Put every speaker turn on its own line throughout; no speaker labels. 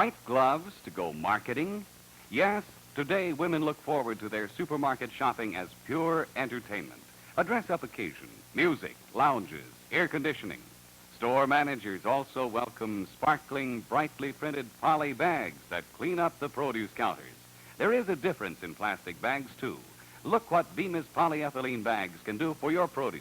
White gloves to go marketing? Yes, today women look forward to their supermarket shopping as pure entertainment. A dress-up occasion, music, lounges, air conditioning. Store managers also welcome sparkling, brightly printed poly bags that clean up the produce counters. There is a difference in plastic bags, too. Look what Bemis polyethylene bags can do for your produce.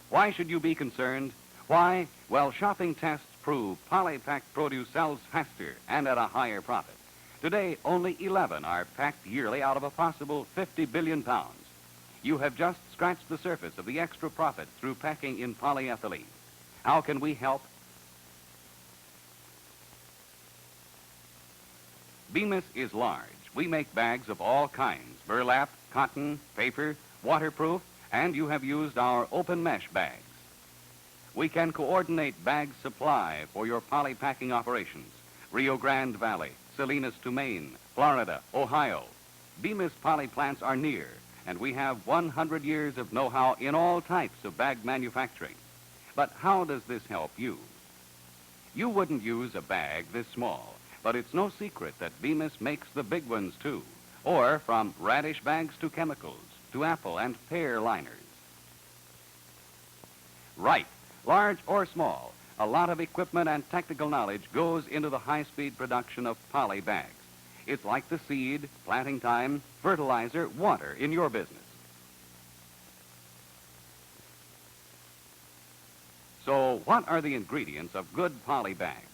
Why should you be concerned? Why? Well, shopping tests prove poly-packed produce sells faster and at a higher profit. Today, only 11 are packed yearly out of a possible 50 billion pounds. You have just scratched the surface of the extra profit through packing in polyethylene. How can we help? Bemis is large. We make bags of all kinds: burlap, cotton, paper, waterproof, and you have used our open mesh bags. We can coordinate bag supply for your poly packing operations. Rio Grande Valley, Salinas to Maine, Florida, Ohio. Bemis poly plants are near, and we have 100 years of know-how in all types of bag manufacturing. But how does this help you? You wouldn't use a bag this small, but it's no secret that Bemis makes the big ones too, or from radish bags to chemicals, to apple and pear liners. Right, large or small, a lot of equipment and technical knowledge goes into the high-speed production of poly bags. It's like the seed, planting time, fertilizer, water in your business. So what are the ingredients of good poly bags?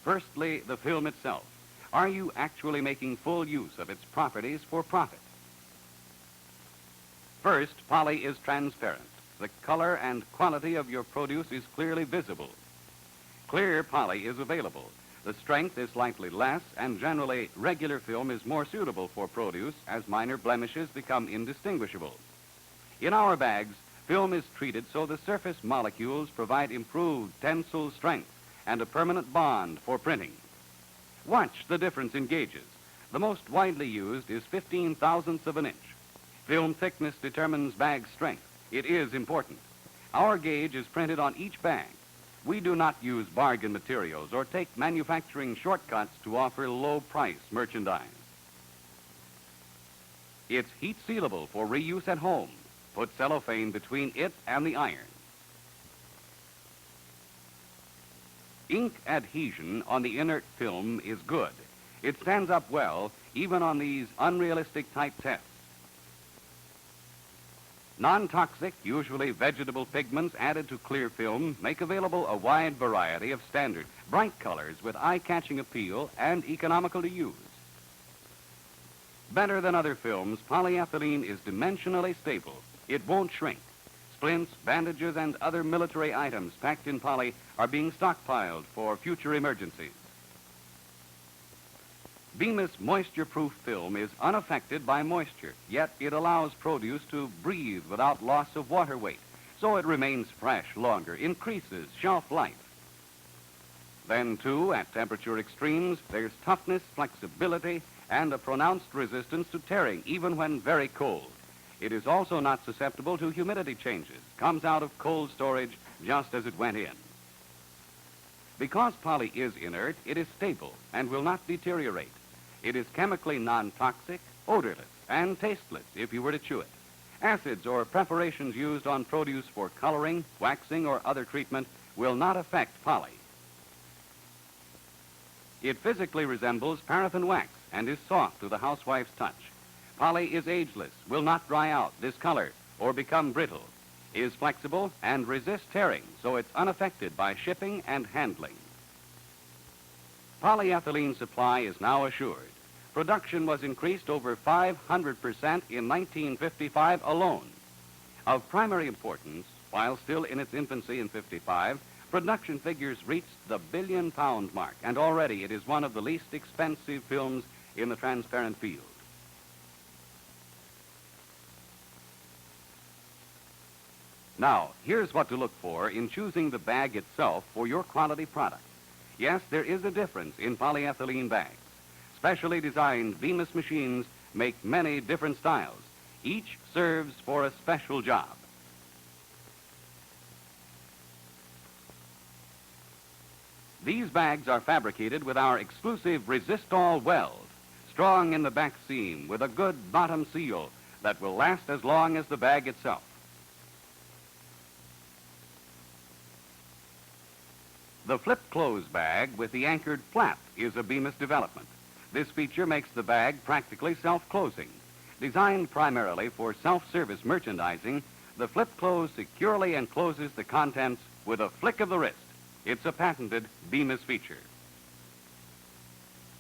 Firstly, the film itself. Are you actually making full use of its properties for profit? First, poly is transparent. The color and quality of your produce is clearly visible. Clear poly is available. The strength is slightly less, and generally, regular film is more suitable for produce as minor blemishes become indistinguishable. In our bags, film is treated so the surface molecules provide improved tensile strength and a permanent bond for printing. Watch the difference in gauges. The most widely used is 15 thousandths of an inch. Film thickness determines bag strength. It is important. Our gauge is printed on each bag. We do not use bargain materials or take manufacturing shortcuts to offer low-price merchandise. It's heat sealable for reuse at home. Put cellophane between it and the iron. Ink adhesion on the inert film is good. It stands up well even on these unrealistic type tests. Non-toxic, usually vegetable pigments added to clear film make available a wide variety of standard, bright colors with eye-catching appeal and economical to use. Better than other films, polyethylene is dimensionally stable. It won't shrink. Splints, bandages, and other military items packed in poly are being stockpiled for future emergencies. Bemis moisture-proof film is unaffected by moisture, yet it allows produce to breathe without loss of water weight, so it remains fresh longer, increases shelf life. Then, too, at temperature extremes, there's toughness, flexibility, and a pronounced resistance to tearing, even when very cold. It is also not susceptible to humidity changes, comes out of cold storage just as it went in. Because poly is inert, it is stable and will not deteriorate. It is chemically non-toxic, odorless, and tasteless if you were to chew it. Acids or preparations used on produce for coloring, waxing, or other treatment will not affect poly. It physically resembles paraffin wax and is soft to the housewife's touch. Poly is ageless, will not dry out, discolor, or become brittle, is flexible, and resists tearing, so it's unaffected by shipping and handling. Polyethylene supply is now assured. Production was increased over 500% in 1955 alone. Of primary importance, while still in its infancy in '55, production figures reached the billion-pound mark, and already it is one of the least expensive films in the transparent field. Now, here's what to look for in choosing the bag itself for your quality product. Yes, there is a difference in polyethylene bags. Specially designed Bemis machines make many different styles. Each serves for a special job. These bags are fabricated with our exclusive resist-all weld, strong in the back seam with a good bottom seal that will last as long as the bag itself. The flip-close bag with the anchored flap is a Bemis development. This feature makes the bag practically self-closing. Designed primarily for self-service merchandising, the flip-close securely encloses the contents with a flick of the wrist. It's a patented Bemis feature.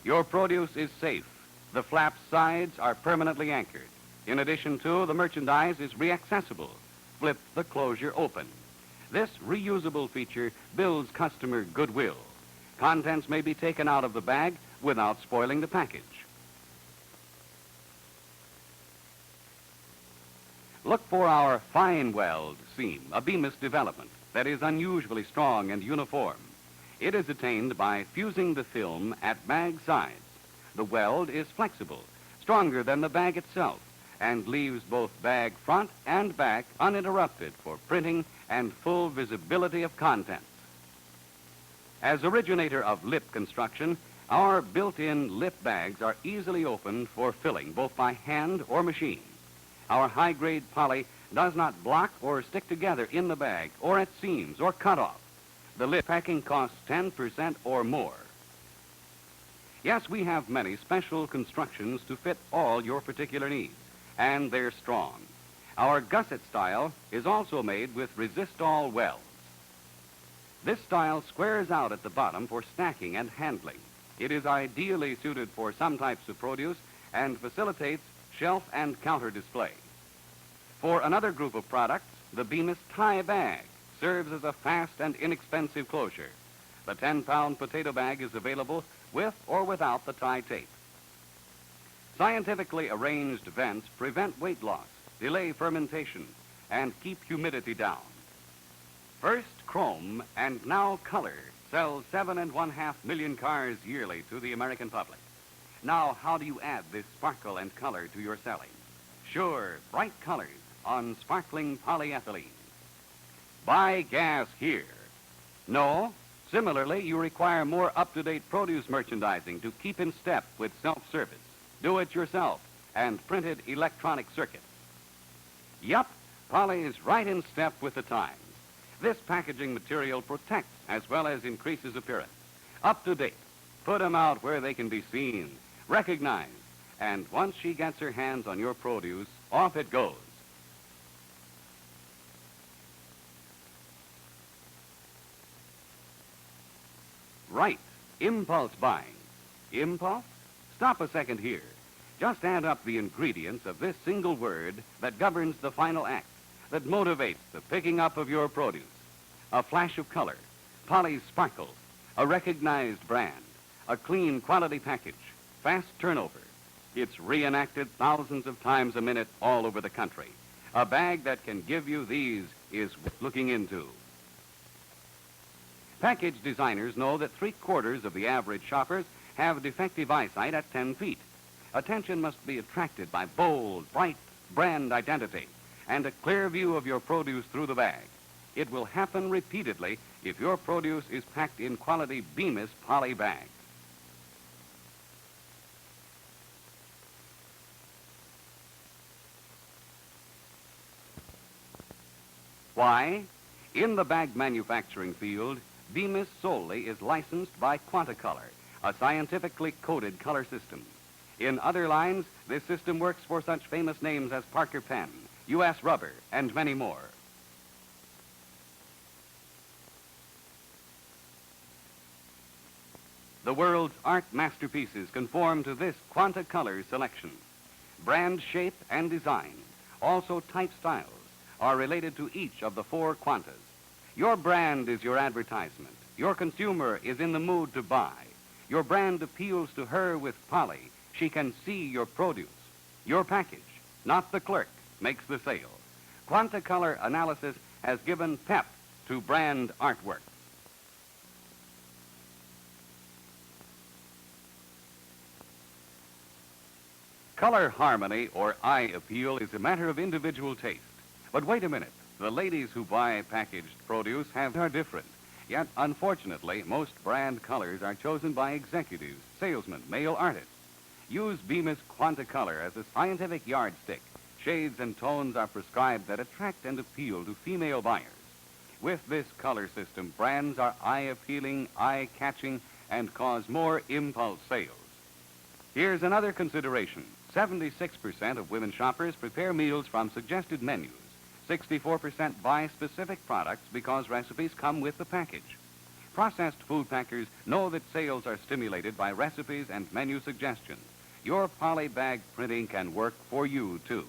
Your produce is safe. The flap sides are permanently anchored. In addition to, the merchandise is reaccessible. Flip the closure open. This reusable feature builds customer goodwill. Contents may be taken out of the bag without spoiling the package. Look for our fine weld seam, a Bemis development that is unusually strong and uniform. It is attained by fusing the film at bag sides. The weld is flexible, stronger than the bag itself, and leaves both bag front and back uninterrupted for printing and full visibility of contents. As originator of lip construction, our built-in lip bags are easily opened for filling, both by hand or machine. Our high-grade poly does not block or stick together in the bag or at seams or cut off. The lip packing costs 10% or more. Yes, we have many special constructions to fit all your particular needs, and they're strong. Our gusset style is also made with resist-all welds. This style squares out at the bottom for stacking and handling. It is ideally suited for some types of produce and facilitates shelf and counter display. For another group of products, the Bemis tie bag serves as a fast and inexpensive closure. The 10-pound potato bag is available with or without the tie tape. Scientifically arranged vents prevent weight loss, delay fermentation, and keep humidity down. First chrome and now color sells 7.5 million cars yearly to the American public. Now, how do you add this sparkle and color to your selling? Sure, bright colors on sparkling polyethylene. Buy gas here. No, similarly, you require more up-to-date produce merchandising to keep in step with self-service, do-it-yourself, and printed electronic circuits. Yup, Poly is right in step with the times. This packaging material protects as well as increases appearance. Up to date. Put them out where they can be seen, recognized, and once she gets her hands on your produce, off it goes. Right, impulse buying. Impulse? Stop a second here. Just add up the ingredients of this single word that governs the final act, that motivates the picking up of your produce. A flash of color, Poly's sparkle, a recognized brand, a clean quality package, fast turnover. It's reenacted thousands of times a minute all over the country. A bag that can give you these is worth looking into. Package designers know that 3/4 of the average shoppers have defective eyesight at 10 feet. Attention must be attracted by bold, bright brand identity and a clear view of your produce through the bag. It will happen repeatedly if your produce is packed in quality Bemis poly bags. Why? In the bag manufacturing field, Bemis solely is licensed by Quanticolor, a scientifically coded color system. In other lines, this system works for such famous names as Parker Pen, U.S. Rubber, and many more. The world's art masterpieces conform to this Quanticolor selection. Brand shape and design, also type styles, are related to each of the 4 Quantas. Your brand is your advertisement. Your consumer is in the mood to buy. Your brand appeals to her with Poly. She can see your produce. Your package, not the clerk, makes the sale. Quanticolor analysis has given pep to brand artwork. Color harmony or eye appeal is a matter of individual taste. But wait a minute. The ladies who buy packaged produce are different. Yet, unfortunately, most brand colors are chosen by executives, salesmen, male artists. Use Bemis Quanticolor as a scientific yardstick. Shades and tones are prescribed that attract and appeal to female buyers. With this color system, brands are eye-appealing, eye-catching, and cause more impulse sales. Here's another consideration. 76% of women shoppers prepare meals from suggested menus. 64% buy specific products because recipes come with the package. Processed food packers know that sales are stimulated by recipes and menu suggestions. Your poly bag printing can work for you, too.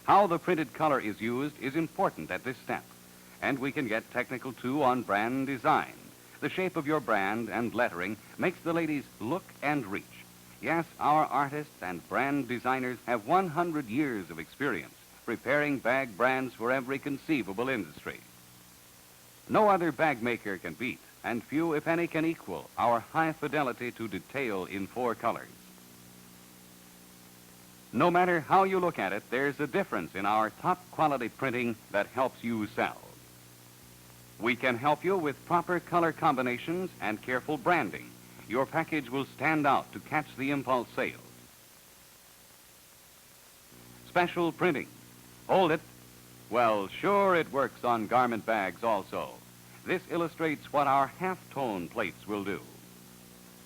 How the printed color is used is important at this step, and we can get technical, too, on brand design. The shape of your brand and lettering makes the ladies look and reach. Yes, our artists and brand designers have 100 years of experience preparing bag brands for every conceivable industry. No other bag maker can beat, and few, if any, can equal our high fidelity to detail in 4 colors. No matter how you look at it, there's a difference in our top quality printing that helps you sell. We can help you with proper color combinations and careful branding. Your package will stand out to catch the impulse sales. Special printing. Hold it. Well, sure, it works on garment bags also. This illustrates what our half-tone plates will do.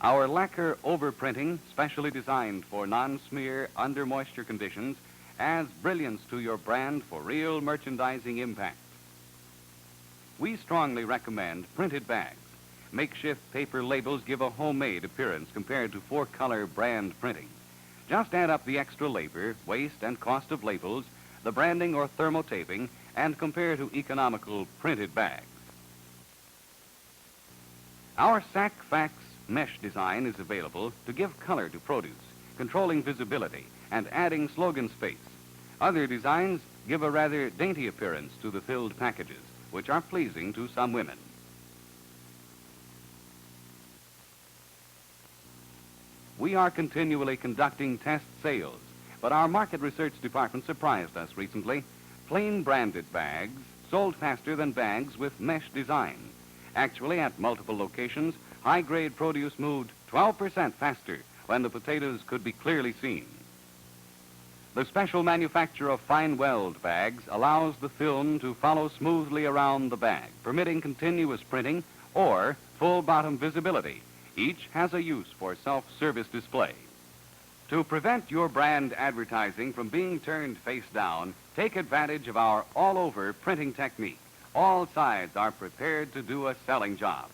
Our lacquer overprinting, specially designed for non-smear under moisture conditions, adds brilliance to your brand for real merchandising impact. We strongly recommend printed bags. Makeshift paper labels give a homemade appearance compared to 4-color brand printing. Just add up the extra labor, waste, and cost of labels, the branding or thermotaping, and compare to economical printed bags. Our Sac Fax mesh design is available to give color to produce, controlling visibility, and adding slogan space. Other designs give a rather dainty appearance to the filled packages, which are pleasing to some women. We are continually conducting test sales, but our market research department surprised us recently. Plain branded bags sold faster than bags with mesh design. Actually, at multiple locations, high-grade produce moved 12% faster when the potatoes could be clearly seen. The special manufacture of fine weld bags allows the film to follow smoothly around the bag, permitting continuous printing or full bottom visibility. Each has a use for self-service display. To prevent your brand advertising from being turned face down, take advantage of our all-over printing technique. All sides are prepared to do a selling job.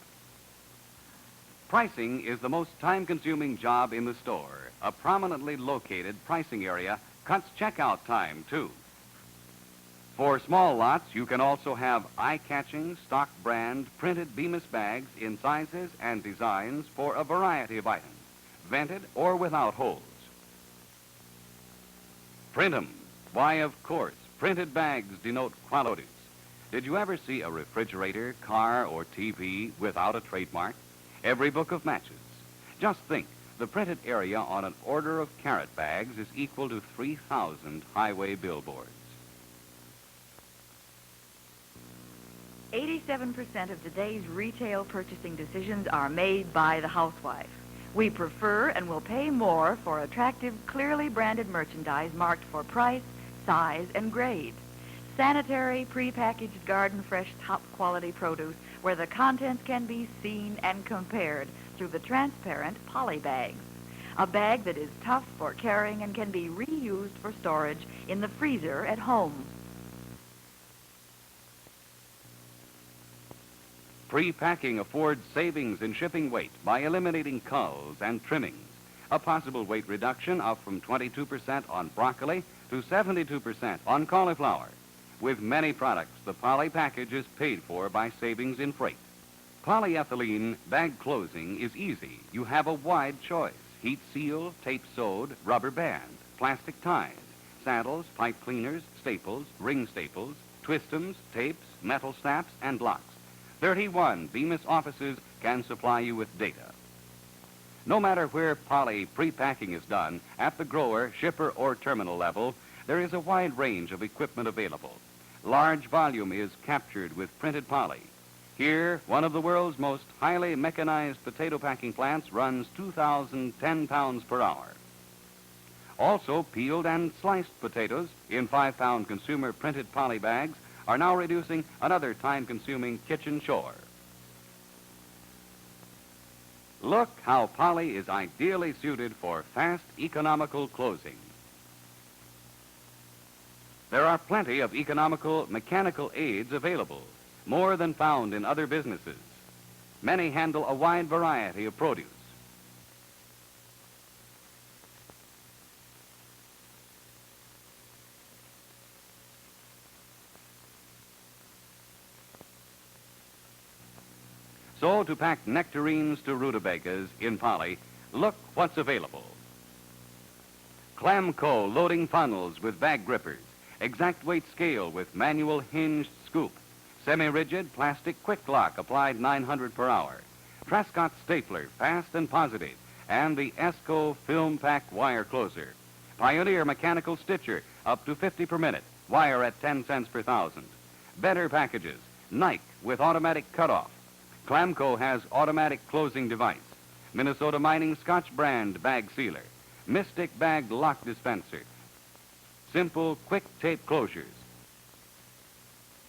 Pricing is the most time-consuming job in the store. A prominently located pricing area cuts checkout time, too. For small lots, you can also have eye-catching, stock brand, printed Bemis bags in sizes and designs for a variety of items, vented or without holes. Print 'em. Why, of course, printed bags denote quality. Did you ever see a refrigerator, car, or TV without a trademark? Every book of matches. Just think, the printed area on an order of carrot bags is equal to 3,000 highway billboards.
87% of today's retail purchasing decisions are made by the housewife. We prefer and will pay more for attractive, clearly branded merchandise marked for price, size, and grade. Sanitary, prepackaged, garden-fresh, top-quality produce where the contents can be seen and compared through the transparent poly bags. A bag that is tough for carrying and can be reused for storage in the freezer at home.
Pre-packing affords savings in shipping weight by eliminating culls and trimmings. A possible weight reduction of from 22% on broccoli to 72% on cauliflower. With many products, the poly package is paid for by savings in freight. Polyethylene bag closing is easy. You have a wide choice. Heat seal, tape sewed, rubber band, plastic ties, saddles, pipe cleaners, staples, ring staples, twistums, tapes, metal snaps, and locks. 31 Bemis offices can supply you with data. No matter where poly pre-packing is done, at the grower, shipper, or terminal level, there is a wide range of equipment available. Large volume is captured with printed poly. Here, one of the world's most highly mechanized potato packing plants runs 2,010 pounds per hour. Also, peeled and sliced potatoes in 5-pound consumer printed poly bags are now reducing another time-consuming kitchen chore. Look how poly is ideally suited for fast, economical closing. There are plenty of economical mechanical aids available, more than found in other businesses. Many handle a wide variety of produce. So, to pack nectarines to rutabagas in poly, look what's available. Amcor loading funnels with bag grippers, exact weight scale with manual hinged scoop, semi-rigid plastic quick lock applied 900 per hour, Prescott stapler, fast and positive, and the ESCO film pack wire closer. Pioneer mechanical stitcher, up to 50 per minute, wire at 10 cents per thousand. Better packages, Nike with automatic cutoff. Amcor has automatic closing device. Minnesota Mining Scotch brand bag sealer. Mystic bagged lock dispenser. Simple quick tape closures.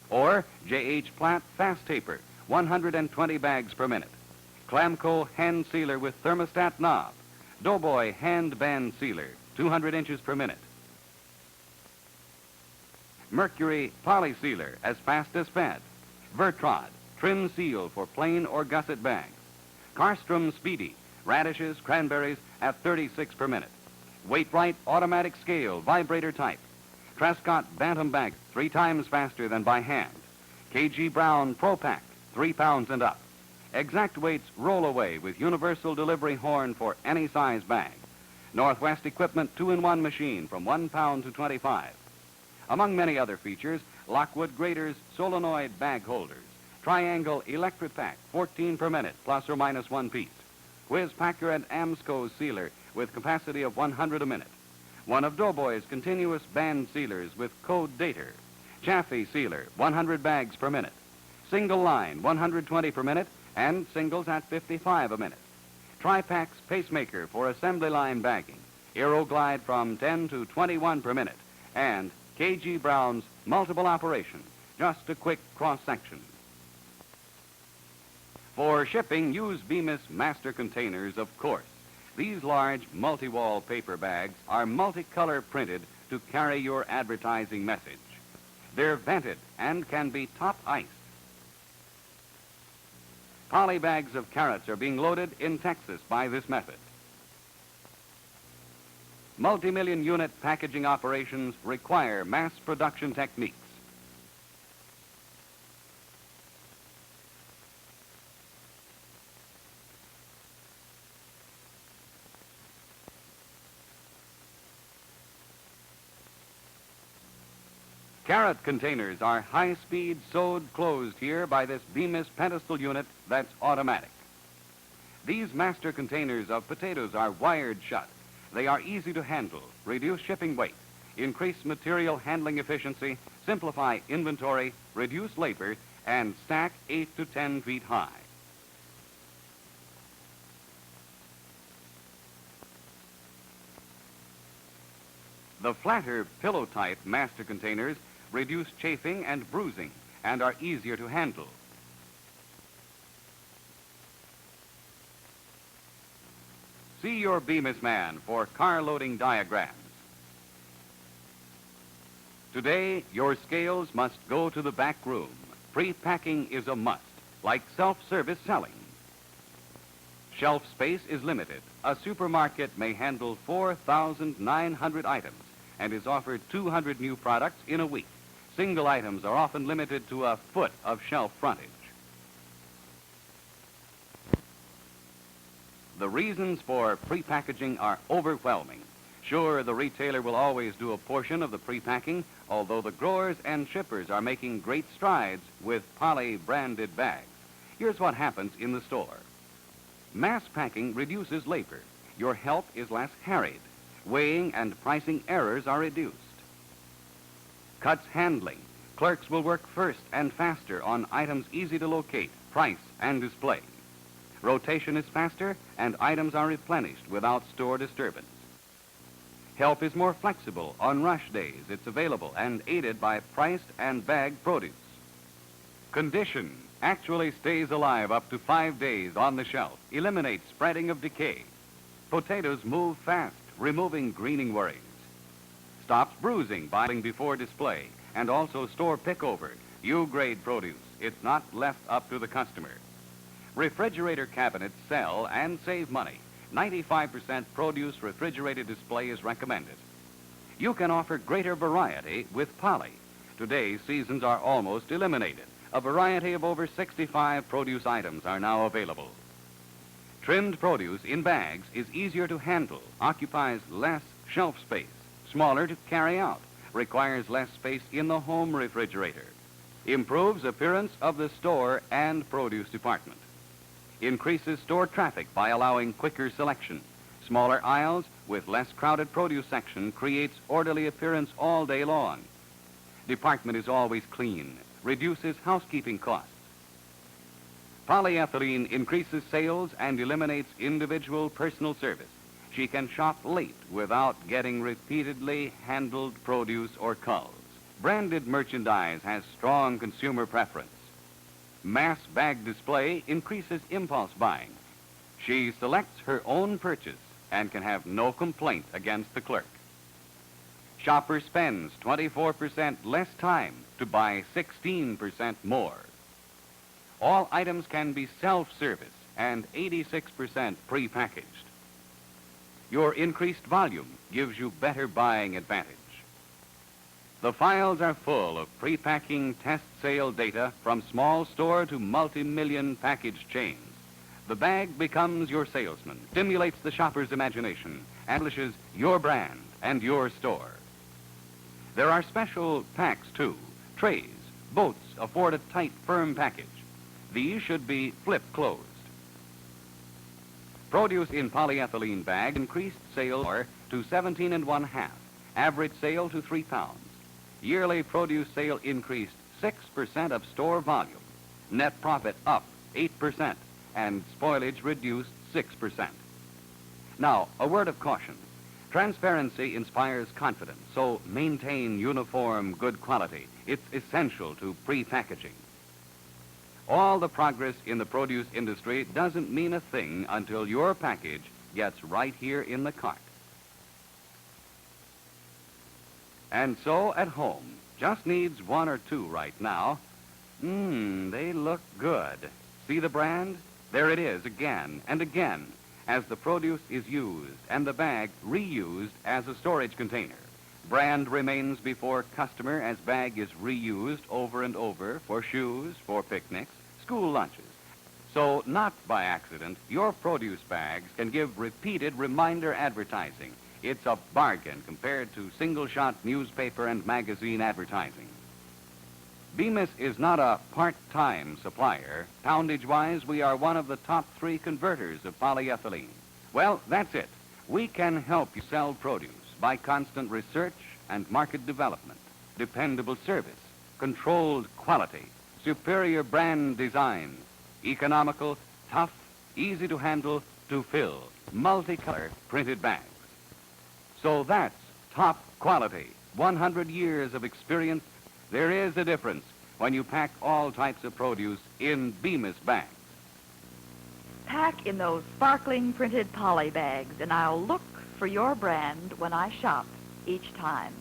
Or J.H. Platt fast taper, 120 bags per minute. Amcor hand sealer with thermostat knob. Doughboy hand band sealer, 200 inches per minute. Mercury poly sealer, as fast as fed. Vertrod, trim seal for plain or gusset bags. Karstrom Speedy, radishes, cranberries at 36 per minute. Weight right automatic scale, vibrator type. Prescott Bantam bag, 3 times faster than by hand. KG Brown Pro Pack, 3 pounds and up. Exact weights roll away with universal delivery horn for any size bag. Northwest Equipment 2-in-1 machine from 1 pound to 25. Among many other features, Lockwood Graders solenoid bag holders. Triangle electric pack, 14 per minute, plus or minus 1 piece. Whiz Packer and Amsco sealer with capacity of 100 a minute. One of Doughboy's continuous band sealers with code dater. Chaffee sealer, 100 bags per minute. Single line, 120 per minute, and singles at 55 a minute. Tripax pacemaker for assembly line bagging. Aeroglide from 10 to 21 per minute. And KG Brown's multiple operation, just a quick cross-section. For shipping, use Bemis master containers, of course. These large multi-wall paper bags are multicolor printed to carry your advertising message. They're vented and can be top iced. Poly bags of carrots are being loaded in Texas by this method. Multi-million unit packaging operations require mass production techniques. Carrot containers are high-speed sewed closed here by this Bemis pedestal unit that's automatic. These master containers of potatoes are wired shut. They are easy to handle, reduce shipping weight, increase material handling efficiency, simplify inventory, reduce labor, and stack 8 to 10 feet high. The flatter pillow-type master containers reduce chafing and bruising and are easier to handle. See your Bemis man for car loading diagrams. Today, your scales must go to the back room. Pre-packing is a must, like self-service selling. Shelf space is limited. A supermarket may handle 4,900 items and is offered 200 new products in a week. Single items are often limited to a foot of shelf frontage. The reasons for pre-packaging are overwhelming. Sure, the retailer will always do a portion of the pre-packing, although the growers and shippers are making great strides with poly-branded bags. Here's what happens in the store. Mass packing reduces labor. Your help is less harried. Weighing and pricing errors are reduced. Cuts handling. Clerks will work first and faster on items easy to locate, price, and display. Rotation is faster, and items are replenished without store disturbance. Help is more flexible. On rush days, it's available and aided by priced and bagged produce. Condition actually stays alive up to 5 days on the shelf, eliminates spreading of decay. Potatoes move fast, removing greening worries. Stops bruising by before display, and also store pickover. U-grade produce. It's not left up to the customer. Refrigerator cabinets sell and save money. 95% produce refrigerated display is recommended. You can offer greater variety with Poly. Today's seasons are almost eliminated. A variety of over 65 produce items are now available. Trimmed produce in bags is easier to handle, occupies less shelf space, smaller to carry out, requires less space in the home refrigerator, improves appearance of the store and produce department, increases store traffic by allowing quicker selection. Smaller aisles with less crowded produce section creates orderly appearance all day long. Department is always clean, reduces housekeeping costs. Polyethylene increases sales and eliminates individual personal service. She can shop late without getting repeatedly handled produce or culls. Branded merchandise has strong consumer preference. Mass bag display increases impulse buying. She selects her own purchase and can have no complaint against the clerk. Shopper spends 24% less time to buy 16% more. All items can be self-service and 86% pre-packaged. Your increased volume gives you better buying advantage. The files are full of pre-packing test sale data from small store to multi-million package chains. The bag becomes your salesman, stimulates the shopper's imagination, establishes your brand and your store. There are special packs, too. Trays, boats afford a tight, firm package. These should be flip-closed. Produce in polyethylene bag increased sale to 17 1/2, average sale to 3 pounds. Yearly produce sale increased 6% of store volume. Net profit up 8%, and spoilage reduced 6%. Now, a word of caution. Transparency inspires confidence, so maintain uniform, good quality. It's essential to pre-packaging. All the progress in the produce industry doesn't mean a thing until your package gets right here in the cart. And so at home, just needs 1 or 2 right now. They look good. See the brand? There it is again and again, as the produce is used and the bag reused as a storage container. Brand remains before customer as bag is reused over and over for shoes, for picnics, school lunches. So, not by accident, your produce bags can give repeated reminder advertising. It's a bargain compared to single-shot newspaper and magazine advertising. Bemis is not a part-time supplier. Poundage-wise, we are one of the top 3 converters of polyethylene. Well, that's it. We can help you sell produce by constant research and market development, dependable service, controlled quality, superior brand design, economical, tough, easy to handle, to fill, multicolor printed bags. So that's top quality, 100 years of experience. There is a difference when you pack all types of produce in Bemis bags.
Pack in those sparkling printed poly bags, and I'll look for your brand when I shop each time.